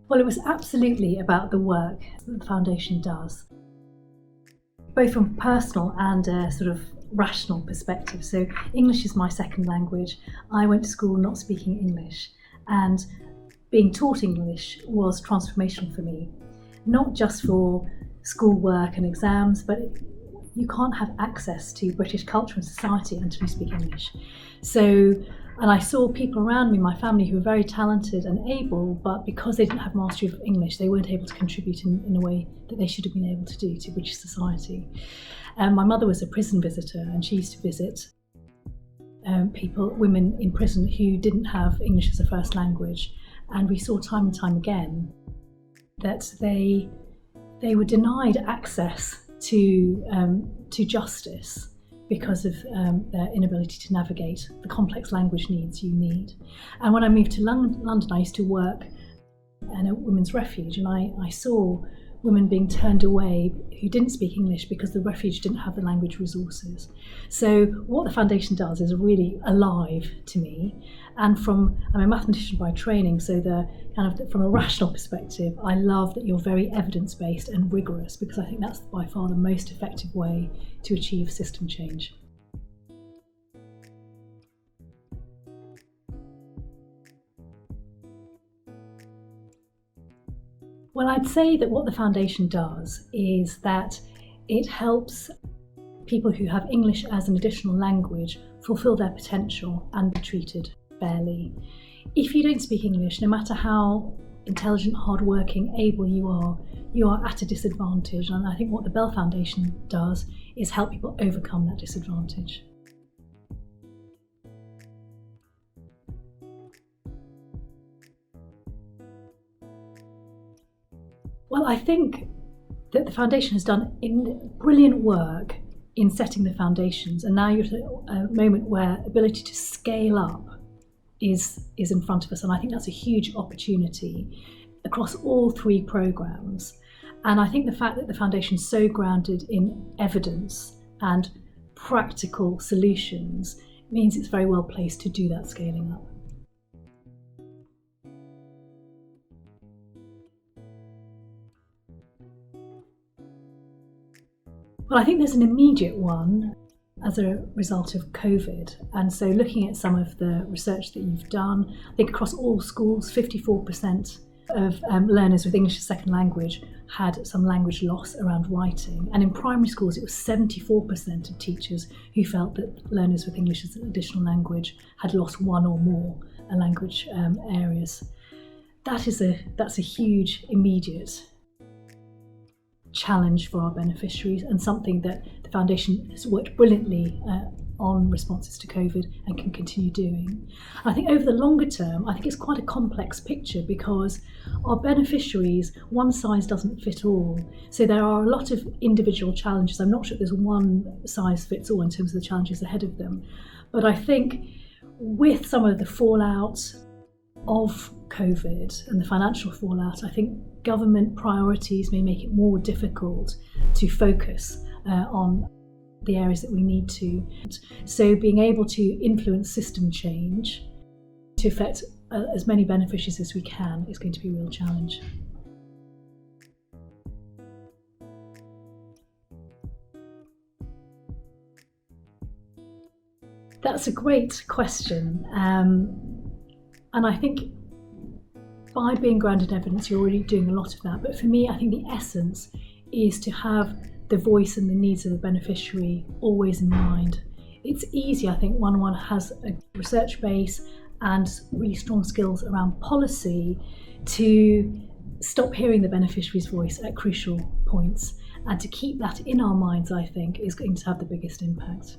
Well, it was absolutely about the work that the foundation does, both from personal and a sort of rational perspective. So English is my second language. I went to school not speaking English, and being taught English was transformational for me, not just for schoolwork and exams, but you can't have access to British culture and society until you speak English. And I saw people around me, my family, who were very talented and able, but because they didn't have mastery of English, they weren't able to contribute in a way that they should have been able to do to British society. My mother was a prison visitor, and she used to visit women in prison who didn't have English as a first language. And we saw time and time again that they were denied access to justice because of their inability to navigate the complex language needs you need. And when I moved to London, I used to work in a women's refuge, and I saw women being turned away who didn't speak English because the refuge didn't have the language resources. So what the foundation does is really alive to me. And I'm a mathematician by training, so from a rational perspective, I love that you're very evidence-based and rigorous, because I think that's by far the most effective way to achieve system change. Well, I'd say that what the foundation does is that it helps people who have English as an additional language fulfil their potential and be treated fairly. If you don't speak English, no matter how intelligent, hardworking, able you are at a disadvantage. And I think what the Bell Foundation does is help people overcome that disadvantage. Well, I think that the foundation has done brilliant work in setting the foundations, and now you're at a moment where ability to scale up is in front of us, and I think that's a huge opportunity across all three programmes. And I think the fact that the foundation is so grounded in evidence and practical solutions means it's very well placed to do that scaling up. Well, I think there's an immediate one as a result of COVID. And so looking at some of the research that you've done, I think across all schools, 54% of learners with English as a second language had some language loss around writing. And in primary schools, it was 74% of teachers who felt that learners with English as an additional language had lost one or more language areas. That's a huge, immediate challenge for our beneficiaries, and something that the foundation has worked brilliantly on responses to COVID and can continue doing. I think over the longer term, I think it's quite a complex picture, because our beneficiaries, one size doesn't fit all. So there are a lot of individual challenges. I'm not sure there's one size fits all in terms of the challenges ahead of them. But I think with some of the fallout of COVID and the financial fallout, I think government priorities may make it more difficult to focus on the areas that we need to. So being able to influence system change to affect as many beneficiaries as we can is going to be a real challenge. That's a great question. And I think by being grounded in evidence, you're already doing a lot of that. But for me, I think the essence is to have the voice and the needs of the beneficiary always in mind. It's easy, I think, when one has a research base and really strong skills around policy, to stop hearing the beneficiary's voice at crucial points. And to keep that in our minds, I think, is going to have the biggest impact.